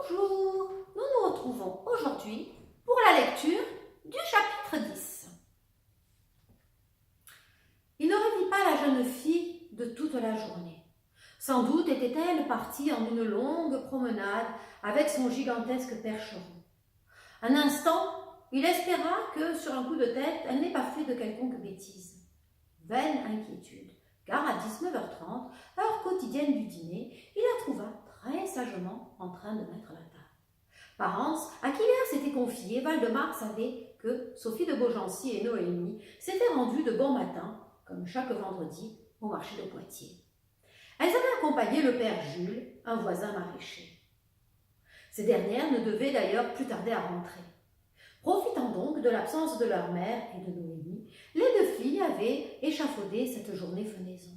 Bonjour, nous nous retrouvons aujourd'hui pour la lecture du chapitre 10. Il ne revit pas la jeune fille de toute la journée. Sans doute était-elle partie en une longue promenade avec son gigantesque percheron. Un instant, il espéra que, sur un coup de tête, elle n'ait pas fait de quelconque bêtise. Vaine inquiétude, car à 19h30, heure quotidienne du dîner, il la trouva très sagement en train de mettre la table. Parence, à qui l'air s'était confié, Waldemar savait que Sophie de Beaugency et Noémie s'étaient rendues de bon matin, comme chaque vendredi, au marché de Poitiers. Elles avaient accompagné le père Jules, un voisin maraîcher. Ces dernières ne devaient d'ailleurs plus tarder à rentrer. Profitant donc de l'absence de leur mère et de Noémie, les deux filles avaient échafaudé cette journée fenaison.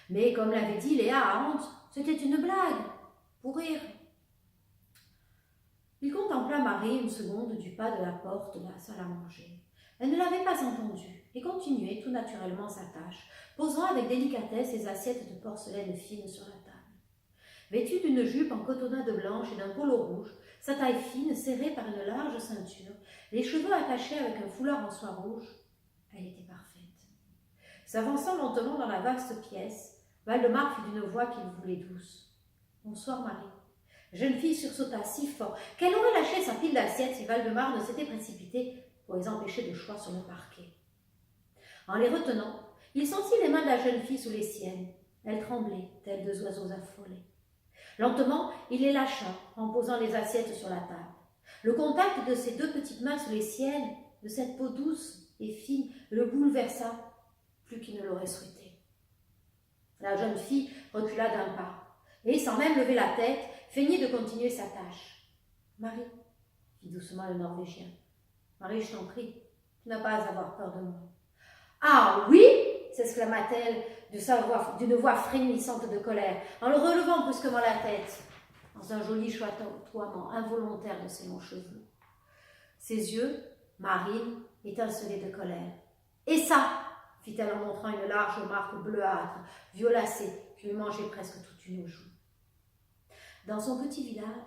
Mais comme l'avait dit Léa à Hans, c'était une blague, pour rire. Il contempla Marie une seconde du pas de la porte de la salle à manger. Elle ne l'avait pas entendu et continuait tout naturellement sa tâche, posant avec délicatesse ses assiettes de porcelaine fine sur la table. Vêtue d'une jupe en cotonnade blanche et d'un polo rouge, sa taille fine serrée par une large ceinture, les cheveux attachés avec un foulard en soie rouge, elle était parfaite. S'avançant lentement dans la vaste pièce, Waldemar fit d'une voix qu'il voulait douce. « Bonsoir, Marie. » La jeune fille sursauta si fort qu'elle aurait lâché sa pile d'assiettes si Waldemar ne s'était précipité pour les empêcher de choir sur le parquet. En les retenant, il sentit les mains de la jeune fille sous les siennes. Elles tremblaient, telles deux oiseaux affolés. Lentement, il les lâcha en posant les assiettes sur la table. Le contact de ses deux petites mains sous les siennes, de cette peau douce et fine, le bouleversa plus qu'il ne l'aurait souhaité. La jeune fille recula d'un pas et, sans même lever la tête, feignit de continuer sa tâche. « Marie, » fit doucement le Norvégien. « Marie, je t'en prie, tu n'as pas à avoir peur de moi. »« Ah oui !» s'exclama-t-elle d'une voix frémissante de colère, en le relevant brusquement la tête, dans un joli chatoiement involontaire de ses longs cheveux. Ses yeux, marines, étincelaient de colère. « Et ça !» fit-elle en montrant une large marque bleuâtre, violacée, qui lui mangeait presque toute une joue. Dans son petit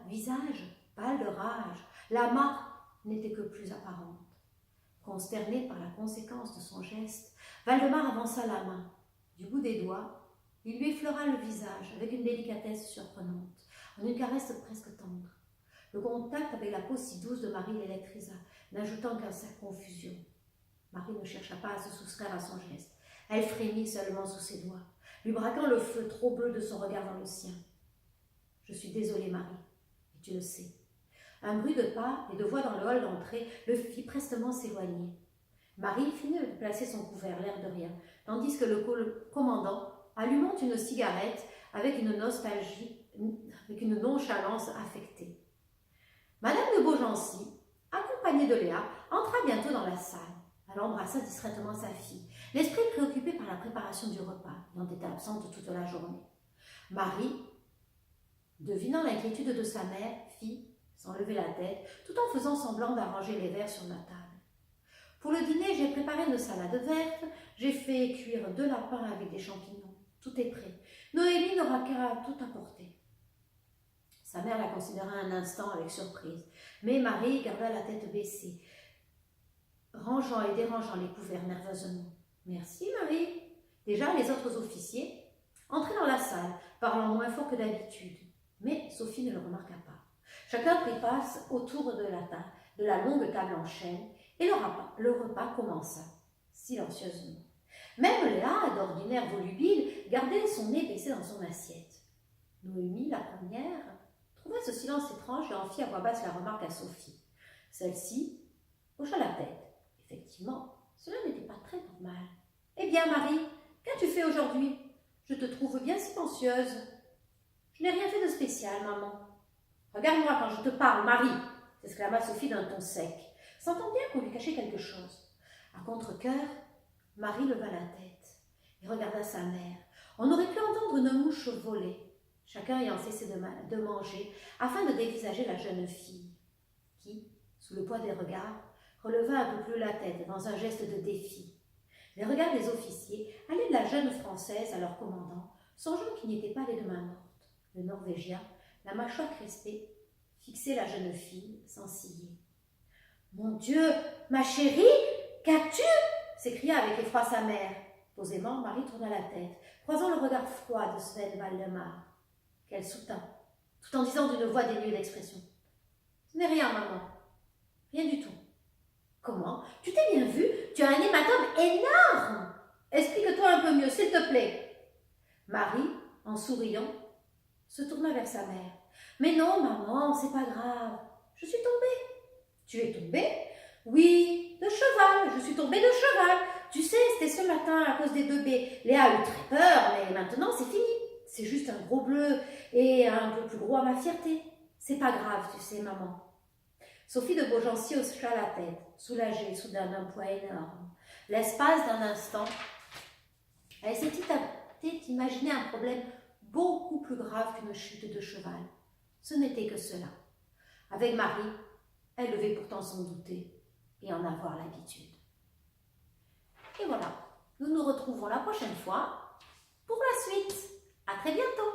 visage, pâle de rage, la marque n'était que plus apparente. Consterné par la conséquence de son geste, Waldemar avança la main. Du bout des doigts, il lui effleura le visage avec une délicatesse surprenante, en une caresse presque tendre. Le contact avec la peau si douce de Marie l'électrisa, n'ajoutant qu'à sa confusion. Marie ne chercha pas à se soustraire à son geste. Elle frémit seulement sous ses doigts, lui braquant le feu trop bleu de son regard dans le sien. « Je suis désolée, Marie, et tu le sais. » Un bruit de pas et de voix dans le hall d'entrée le fit prestement s'éloigner. Marie finit de placer son couvert, l'air de rien, tandis que le commandant, allumant une cigarette avec une nonchalance affectée. Madame de Beaugency, accompagnée de Léa, entra bientôt dans la salle. Elle embrassa discrètement sa fille, l'esprit préoccupé par la préparation du repas, ayant été absente toute la journée. Marie, devinant l'inquiétude de sa mère, fit, sans lever la tête, tout en faisant semblant d'arranger les verres sur la table. Pour le dîner, j'ai préparé une salade verte, j'ai fait cuire 2 lapins avec des champignons. Tout est prêt. Noémie n'aura qu'à tout apporter. Sa mère la considéra un instant avec surprise, mais Marie garda la tête baissée, rangeant et dérangeant les couverts nerveusement. « Merci, Marie. » Déjà, les autres officiers entraient dans la salle, parlant moins fort que d'habitude. Mais Sophie ne le remarqua pas. Chacun prit place autour de la longue table en chêne, et le repas commença, silencieusement. Même Léa, d'ordinaire volubile, gardait son nez baissé dans son assiette. Noémie, la première, trouva ce silence étrange et en fit à voix basse la remarque à Sophie. Celle-ci hocha la tête. Effectivement, cela n'était pas très normal. « Eh bien, Marie, qu'as-tu fait aujourd'hui? Je te trouve bien silencieuse. »« Je n'ai rien fait de spécial, maman. »« Regarde-moi quand je te parle, Marie !» s'exclama Sophie d'un ton sec, sentant bien qu'on lui cachait quelque chose. À contre-cœur, Marie leva la tête et regarda sa mère. On aurait pu entendre une mouche voler, chacun ayant cessé de manger, afin de dévisager la jeune fille, qui, sous le poids des regards, releva un peu plus la tête dans un geste de défi. Les regards des officiers allaient de la jeune Française à leur commandant, songeant qu'ils n'étaient pas les deux mains mortes. Le Norvégien, la mâchoire crispée, fixait la jeune fille sans ciller. « Mon Dieu, ma chérie, qu'as-tu » s'écria avec effroi sa mère. Posément, Marie tourna la tête, croisant le regard froid de Sven Valdemar, qu'elle soutint, tout en disant d'une voix dénuée d'expression. « Ce n'est rien, maman. Rien du tout. »« Comment? Tu t'es bien vu? Tu as un hématome énorme. Explique-toi un peu mieux, s'il te plaît. » Marie, en souriant, se tourna vers sa mère. « Mais non, maman, c'est pas grave. Je suis tombée. »« Tu es tombée? » ?»« Oui, de cheval. Je suis tombée de cheval. Tu sais, c'était ce matin à cause des bébés. Léa a eu très peur, mais maintenant c'est fini. C'est juste un gros bleu et un peu plus gros à ma fierté. C'est pas grave, tu sais, maman. » Sophie de Beaugency hocha la tête, soulagée soudain d'un poids énorme. L'espace d'un instant, elle s'était imaginé un problème beaucoup plus grave qu'une chute de cheval. Ce n'était que cela. Avec Marie, elle devait pourtant s'en douter et en avoir l'habitude. Et voilà, nous nous retrouvons la prochaine fois pour la suite. À très bientôt!